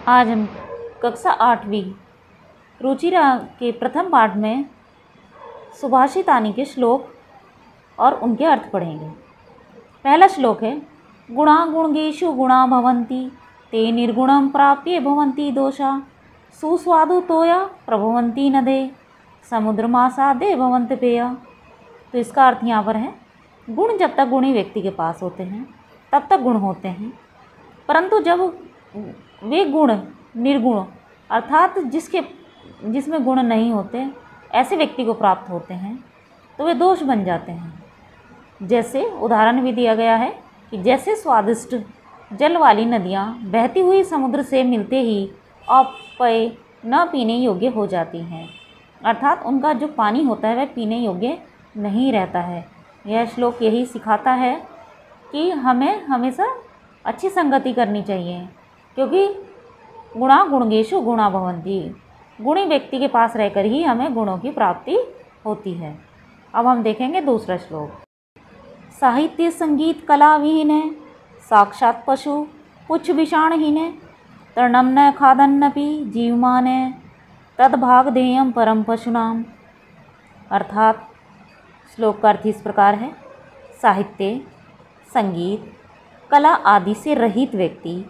आज हम कक्षा 8वीं रुचिरा के प्रथम पाठ में सुभाषितानि के श्लोक और उनके अर्थ पढ़ेंगे। पहला श्लोक है, गुणा गुणगेषु गुणा भवन्ति ते निर्गुणं प्राप्य भवन्ति दोषा सुस्वादु तोया प्रभवन्ति नदे समुद्रमासादे भवन्ति पेया। तो इसका अर्थ यहाँ पर है, गुण जब तक गुणी व्यक्ति के पास होते हैं तब तक गुण होते हैं, परंतु जब वे गुण निर्गुण अर्थात जिसमें गुण नहीं होते ऐसे व्यक्ति को प्राप्त होते हैं तो वे दोष बन जाते हैं। जैसे उदाहरण भी दिया गया है कि जैसे स्वादिष्ट जल वाली नदियाँ बहती हुई समुद्र से मिलते ही अपेय न पीने योग्य हो जाती हैं, अर्थात उनका जो पानी होता है वह पीने योग्य नहीं रहता है। यह श्लोक यही सिखाता है कि हमें हमेशा अच्छी संगति करनी चाहिए, क्योंकि गुणा गुणगेषु गुणा भवन्ति, गुणी व्यक्ति के पास रहकर ही हमें गुणों की प्राप्ति होती है। अब हम देखेंगे दूसरा श्लोक। साहित्य संगीत कला विहीने साक्षात पशु पुच्छ विषाणहीने तृणं न खादन्नपि जीवमाने तद्भागधेयं परम पशुनाम। अर्थात श्लोक का अर्थ इस प्रकार है, साहित्य संगीत कला आदि से रहित व्यक्ति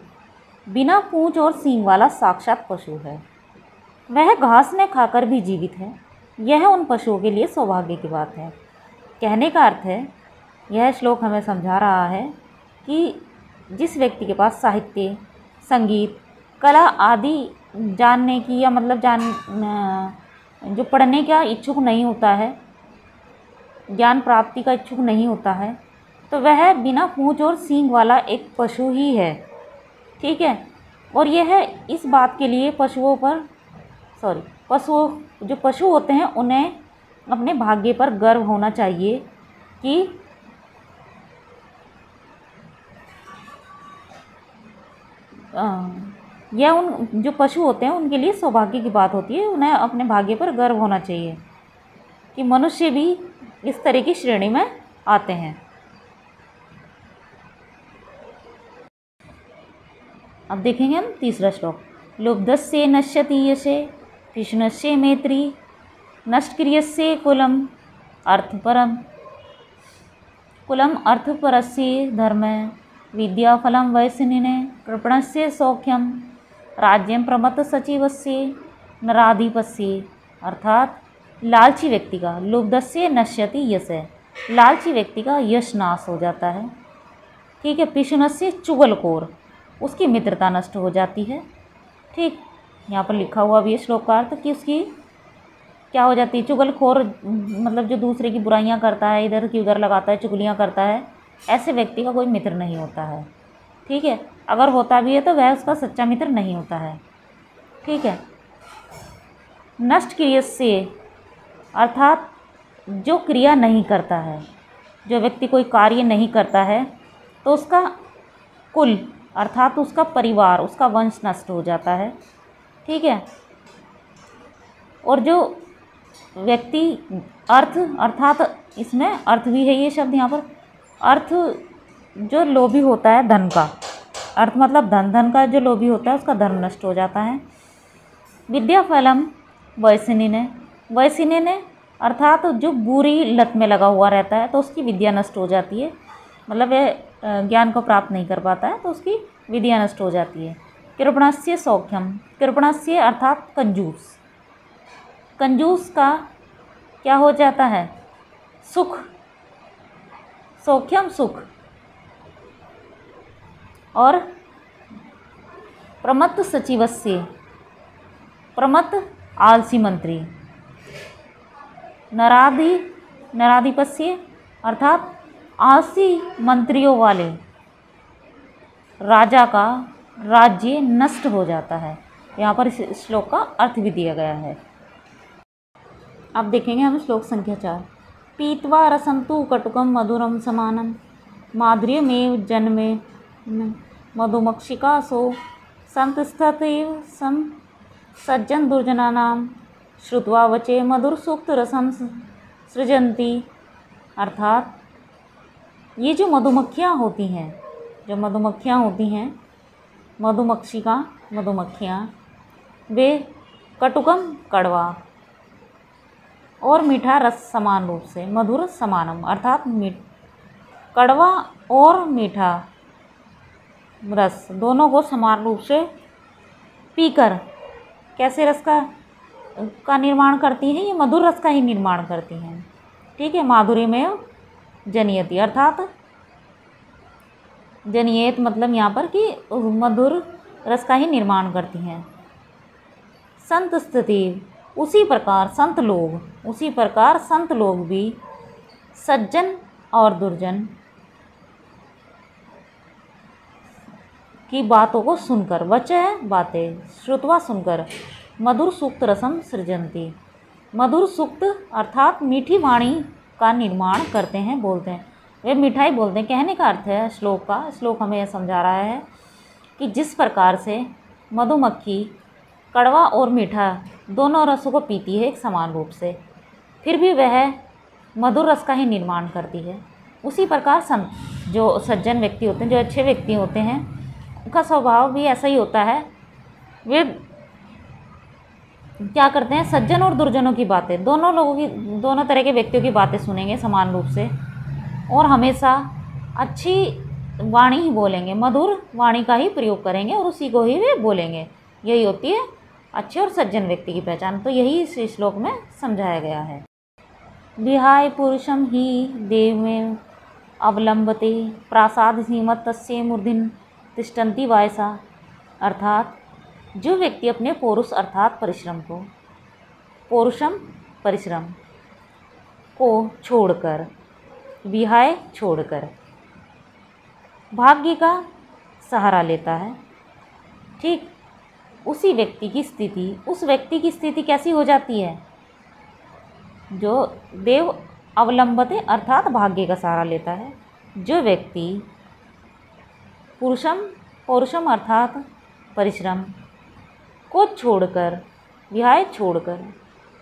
बिना पूंछ और सींग वाला साक्षात पशु है। वह घास ने खाकर भी जीवित है, यह उन पशुओं के लिए सौभाग्य की बात है। कहने का अर्थ है, यह श्लोक हमें समझा रहा है कि जिस व्यक्ति के पास साहित्य संगीत कला आदि जानने की या जो पढ़ने का इच्छुक नहीं होता है, ज्ञान प्राप्ति का इच्छुक नहीं होता है, तो वह बिना पूंछ और सींग वाला एक पशु ही है। ठीक है, और यह इस बात के लिए जो पशु होते हैं उन्हें अपने भाग्य पर गर्व होना चाहिए कि यह उन जो पशु होते हैं उनके लिए सौभाग्य की बात होती है। उन्हें अपने भाग्य पर गर्व होना चाहिए कि मनुष्य भी इस तरह की श्रेणी में आते हैं। अब देखेंगे हम तीसरा श्लोक। लुब्धस्य नश्यति यशे कृष्णस्य मैत्री नष्टक्रियस्य कुलम अर्थपरस्य धर्म विद्याफलं वैश्यनिने कृपणस्य सौख्यम राज्यं प्रमत्त सचिवस्य नराधिपस्य। अर्थात लालची व्यक्ति का, लुब्धस्य नश्यति यशे, लालची व्यक्ति का यश नाश हो जाता है। ठीक है, पिशुनस्य चुगलखोर, उसकी मित्रता नष्ट हो जाती है। ठीक, यहाँ पर लिखा हुआ भी है श्लोक का अर्थ कि उसकी क्या हो जाती है, चुगलखोर मतलब जो दूसरे की बुराइयाँ करता है, इधर की उधर लगाता है, चुगलियाँ करता है, ऐसे व्यक्ति का कोई मित्र नहीं होता है। ठीक है, अगर होता भी है तो वह उसका सच्चा मित्र नहीं होता है। ठीक है, नष्ट क्रियस्य अर्थात जो क्रिया नहीं करता है, जो व्यक्ति कोई कार्य नहीं करता है तो उसका कुल अर्थात उसका परिवार, उसका वंश नष्ट हो जाता है। ठीक है, और जो व्यक्ति अर्थ अर्थात इसमें अर्थ भी है, ये शब्द यहाँ पर अर्थ जो लोभी होता है धन का, अर्थ मतलब धन का जो लोभी होता है उसका धन नष्ट हो जाता है। विद्याफलम वैसिने अर्थात जो बुरी लत में लगा हुआ रहता है तो उसकी विद्या नष्ट हो जाती है, मतलब वह ज्ञान को प्राप्त नहीं कर पाता है तो उसकी विद्या नष्ट हो जाती है। कृपणस्य सौख्यम, कृपणस्य अर्थात कंजूस, कंजूस का क्या हो जाता है, सुख, सौख्यम सुख। और प्रमत्त सचिवस्य, प्रमत्त आलसी मंत्री, नराधिपस्य अर्थात आलसी मंत्रियों वाले राजा का राज्य नष्ट हो जाता है। यहाँ पर इस श्लोक का अर्थ भी दिया गया है। अब देखेंगे हम श्लोक संख्या 4। पीत्वा रसं तु कटुकं मधुरं समानं माधुर्यमेव जन्मे मधुमक्षिकासो संतिष्ठतेव सं सज्जन दुर्जनानां श्रुत्वा वचे मधुरसूक्तरसं सृजन्ति। अर्थात ये जो मधुमक्खियाँ होती हैं मधुमक्षिका मधुमक्खियाँ, वे कटुकम कड़वा और मीठा रस समान रूप से, मधुर समानम अर्थात कड़वा और मीठा रस दोनों को समान रूप से पीकर कैसे रस का निर्माण करती हैं, ये मधुर रस का ही निर्माण करती हैं। ठीक है, माधुर्य में जनियति अर्थात जनियत मतलब यहाँ पर कि मधुर रस का ही निर्माण करती हैं। संत स्थिति उसी प्रकार संत लोग भी सज्जन और दुर्जन की बातों को सुनकर, वचः बातें श्रुत्वा सुनकर, मधुर सूक्त रसम सृजंती, मधुर सूक्त अर्थात मीठी वाणी का निर्माण करते हैं, बोलते हैं, वे मिठाई बोलते हैं। कहने का अर्थ है श्लोक हमें यह समझा रहा है कि जिस प्रकार से मधुमक्खी कड़वा और मीठा दोनों रसों को पीती है एक समान रूप से, फिर भी वह मधुर रस का ही निर्माण करती है, उसी प्रकार संत जो सज्जन व्यक्ति होते हैं, जो अच्छे व्यक्ति होते हैं, उनका स्वभाव भी ऐसा ही होता है। वे क्या करते हैं, सज्जन और दुर्जनों की बातें, दोनों तरह के व्यक्तियों की बातें सुनेंगे समान रूप से, और हमेशा अच्छी वाणी ही बोलेंगे, मधुर वाणी का ही प्रयोग करेंगे और उसी को ही वे बोलेंगे। यही होती है अच्छे और सज्जन व्यक्ति की पहचान। तो यही इस श्लोक में समझाया गया है। विहाय पुरुषम ही देव में अवलंबते प्रासाद सीमत तस्य मूर्धिन तिष्ठन्ति वायसा, अर्थात जो व्यक्ति अपने पौरुष अर्थात परिश्रम को छोड़कर, विहाय छोड़कर भाग्य का सहारा लेता है, ठीक, उस व्यक्ति की स्थिति कैसी हो जाती है, जो देव अवलंबते अर्थात भाग्य का सहारा लेता है। जो व्यक्ति पौरुषम अर्थात परिश्रम को छोड़कर, विहाय छोड़कर,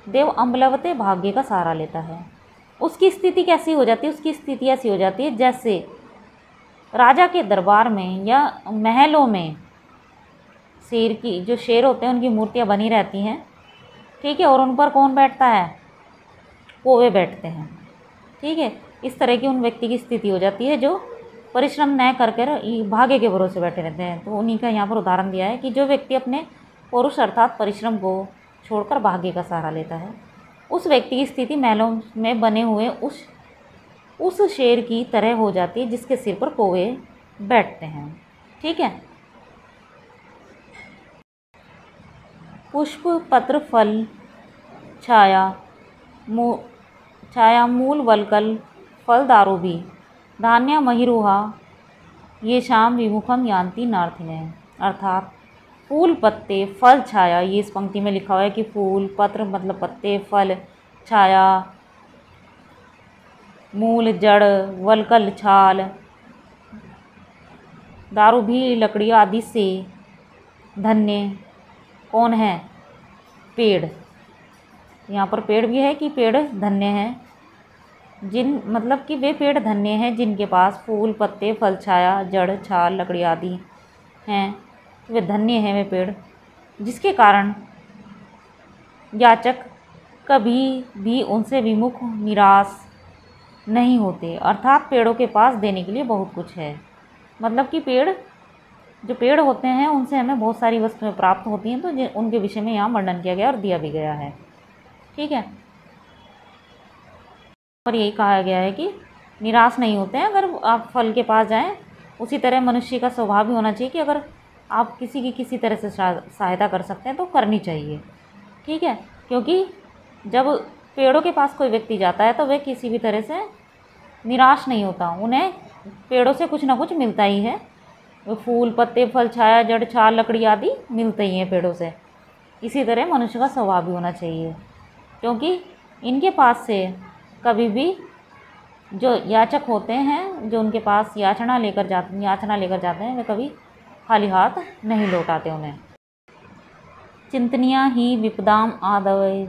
देव अम्बलवते भाग्य का सहारा लेता है, उसकी स्थिति कैसी हो जाती है, उसकी स्थिति ऐसी हो जाती है जैसे राजा के दरबार में या महलों में जो शेर होते हैं उनकी मूर्तियाँ बनी रहती हैं, ठीक है, और उन पर कौन बैठता है, कौवे बैठते हैं, ठीक है। इस तरह की उन व्यक्ति की स्थिति हो जाती है जो परिश्रम न कर भाग्य के भरोसे बैठे रहते हैं। तो उन्हीं का यहाँ पर उदाहरण दिया है कि जो व्यक्ति अपने पौरुष अर्थात परिश्रम को छोड़कर भाग्य का सहारा लेता है, उस व्यक्ति की स्थिति महलों में बने हुए उस शेर की तरह हो जाती है जिसके सिर पर कौवे बैठते हैं, ठीक है। पुष्प पत्र फल छाया मूल वलकल फल दारू भी धान्य महिरुहा ये शाम विमुखम यान्ति नार्थिने, अर्थात फूल पत्ते फल छाया, ये इस पंक्ति में लिखा हुआ है कि फूल पत्र मतलब पत्ते, फल छाया, मूल जड़, वलकल छाल, दारू भी लकड़ी आदि से धन्य कौन है, पेड़। यहाँ पर पेड़ भी है कि पेड़ धन्य हैं, मतलब कि वे पेड़ धन्य हैं जिनके पास फूल पत्ते फल छाया जड़ छाल लकड़ी आदि हैं, वे धन्य हैं वे पेड़, जिसके कारण याचक कभी भी उनसे विमुख निराश नहीं होते, अर्थात पेड़ों के पास देने के लिए बहुत कुछ है। मतलब कि जो पेड़ होते हैं उनसे हमें बहुत सारी वस्तुएं प्राप्त होती हैं, तो उनके विषय में यहाँ वर्णन किया गया और दिया भी गया है, ठीक है। पर यही कहा गया है कि निराश नहीं होते हैं अगर आप फल के पास जाएं। उसी तरह मनुष्य का स्वभाव भी होना चाहिए कि अगर आप किसी की किसी तरह से सहायता कर सकते हैं तो करनी चाहिए, ठीक है। क्योंकि जब पेड़ों के पास कोई व्यक्ति जाता है तो वह किसी भी तरह से निराश नहीं होता, उन्हें पेड़ों से कुछ ना कुछ मिलता ही है, फूल पत्ते फल छाया जड़ छाल लकड़ी आदि मिलते ही हैं पेड़ों से। इसी तरह मनुष्य का स्वभाव भी होना चाहिए, क्योंकि इनके पास से कभी भी जो याचक होते हैं, जो उनके पास याचना लेकर जाते हैं, वे कभी खाली हाथ नहीं लौटाते उन्हें। चिंतनिया ही विपदाम आदवै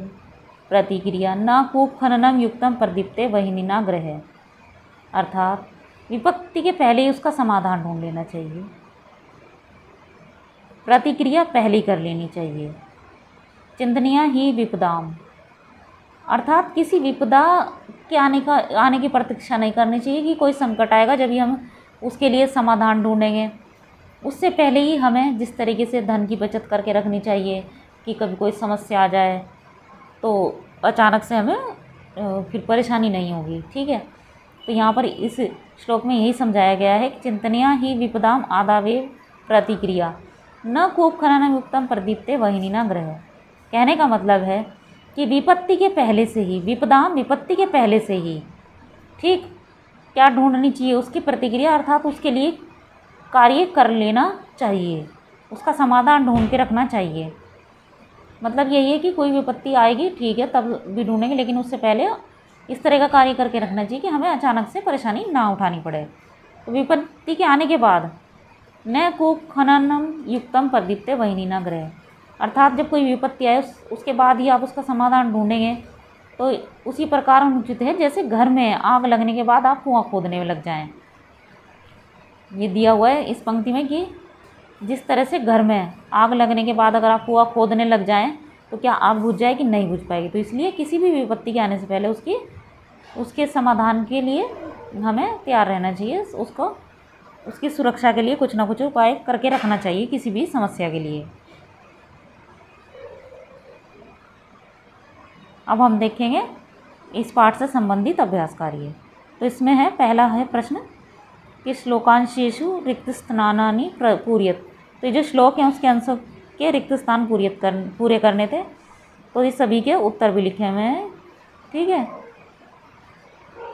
प्रतिक्रिया न कूप खननम युक्तम प्रदीप्ते वहिनीना ग्रह, अर्थात विपत्ति के पहले ही उसका समाधान ढूंढ लेना चाहिए। प्रतिक्रिया पहले कर लेनी चाहिए। चिंतनीया ही विपदाम, अर्थात किसी विपदा के आने की प्रतीक्षा नहीं करनी चाहिए कि कोई संकट आएगा जब ही हम उसके लिए समाधान ढूंढेंगे। उससे पहले ही हमें जिस तरीके से धन की बचत करके रखनी चाहिए कि कभी कोई समस्या आ जाए तो अचानक से हमें फिर परेशानी नहीं होगी। ठीक है, तो यहाँ पर इस श्लोक में यही समझाया गया है कि चिंतनीया ही विपदाम आदावे प्रतिक्रिया न कूप खनन युक्तम प्रदीप्ते वहिनीना ग्रह। कहने का मतलब है कि विपत्ति के पहले से ही, विपदाम विपत्ति के पहले से ही, ठीक, क्या ढूंढनी चाहिए, उसकी प्रतिक्रिया अर्थात उसके लिए कार्य कर लेना चाहिए, उसका समाधान ढूंढ के रखना चाहिए। मतलब यही है कि कोई विपत्ति आएगी, ठीक है, तब भी ढूंढेंगे, लेकिन उससे पहले इस तरह का कार्य करके रखना चाहिए कि हमें अचानक से परेशानी ना उठानी पड़े। तो विपत्ति के आने के बाद न कूप खननम युक्तम प्रदीप्ते वहिनीना ग्रह, अर्थात जब कोई विपत्ति आए उसके बाद ही आप उसका समाधान ढूंढेंगे। तो उसी प्रकार अनुचित है जैसे घर में आग लगने के बाद आप कुआं खोदने में लग जाएं। ये दिया हुआ है इस पंक्ति में कि जिस तरह से घर में आग लगने के बाद अगर आप कुआं खोदने लग जाएं तो क्या आग बुझ जाएगी? नहीं बुझ पाएगी। तो इसलिए किसी भी विपत्ति के आने से पहले उसके समाधान के लिए हमें तैयार रहना चाहिए, उसकी सुरक्षा के लिए कुछ ना कुछ उपाय करके रखना चाहिए किसी भी समस्या के लिए। अब हम देखेंगे इस पाठ से संबंधित अभ्यास कार्य। तो इसमें है, पहला है प्रश्न कि श्लोकांशेषु रिक्त स्थानानि पूर्यत। तो ये जो श्लोक हैं उसके अंशों के रिक्त स्थान पूरे करने थे। तो ये सभी के उत्तर भी लिखे हुए हैं, ठीक है,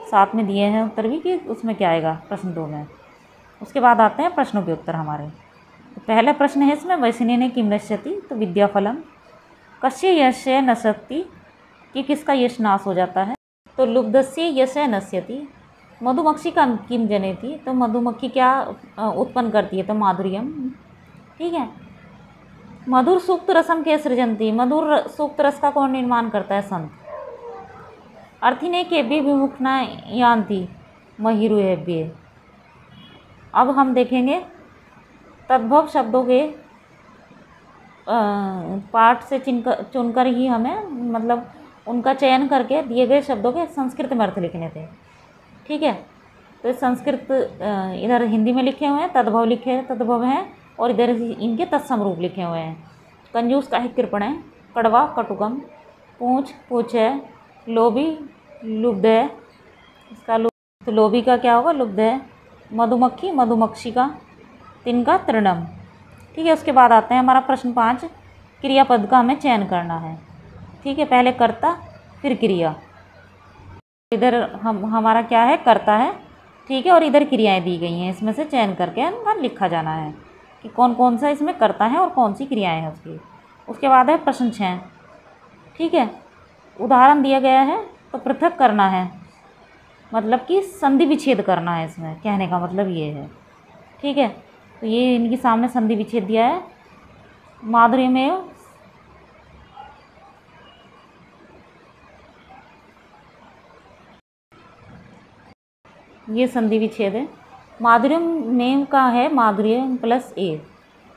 साथ में दिए हैं उत्तर भी कि उसमें क्या आएगा प्रश्न 2 में। उसके बाद आते हैं प्रश्नों के उत्तर हमारे। तो पहला प्रश्न है इसमें, वैशिने किम नश्यति, तो विद्याफलम कस्य यशय नश्यति, कि किसका यश नाश हो जाता है। तो लुब्धस्य यशय नश्यति, मधुमक्खी का किम जनेति, तो मधुमक्खी क्या उत्पन्न करती है, तो माधुर्यम। ठीक है, मधुर सूक्त रसम के सृजंती, मधुर सूक्त रस का कौन निर्माण करता है? संत। अर्थिने के भी विमुखना यान्ति महिरुहेभ्ये। अब हम देखेंगे तद्भव शब्दों के पाठ से चुनकर ही हमें, मतलब उनका चयन करके दिए गए शब्दों के संस्कृत में अर्थ लिखने थे। ठीक है, तो संस्कृत इधर हिंदी में लिखे हुए हैं, तद्भव हैं, और इधर इनके तत्सम रूप लिखे हुए हैं। कंजूस का ही कृपण है, कड़वा कटुकम, पूछ है, लोभी लुब्ध है, इसका तो लोभी का क्या होगा? लुब्ध है। मधुमक्खी मधुमक्षी का, तिनका तृणम। ठीक है, उसके बाद आते हैं हमारा प्रश्न 5, क्रियापद का हमें चयन करना है। ठीक है, पहले कर्ता फिर क्रिया। इधर हमारा क्या है? कर्ता है, ठीक है, और इधर क्रियाएं दी गई हैं, इसमें से चयन करके अंदर लिखा जाना है कि कौन कौन सा इसमें कर्ता है और कौन सी क्रियाएं हैं उसकी। उसके बाद है प्रश्न 6। ठीक है, उदाहरण दिया गया है तो पृथक करना है, मतलब कि संधि विच्छेद करना है, इसमें कहने का मतलब ये है। ठीक है, तो ये इनके सामने संधि विच्छेद दिया है। माधुर्य में ये संधि विच्छेद है। माधुर्यम में का है माधुर्य प्लस ए।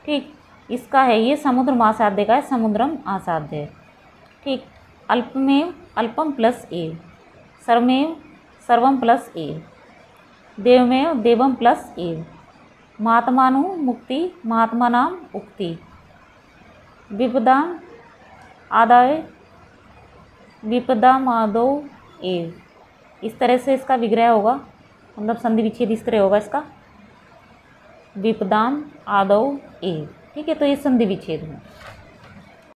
ठीक, इसका है ये समुद्र महासाध्य का है, समुद्रम आसाध्य। ठीक, अल्पमेव अल्पम प्लस ए, सर्वमेव सर्वम प्लस ए, देवमेव देवम प्लस ए, महात्मानु मुक्ति महात्मानाम उक्ति, विपदाम आदाय विपदाम आदो ए। इस तरह से इसका विग्रह होगा, मतलब संधि विच्छेद इस तरह होगा इसका, विपदाम आदौ ए। ठीक है, तो ये संधि विच्छेद है।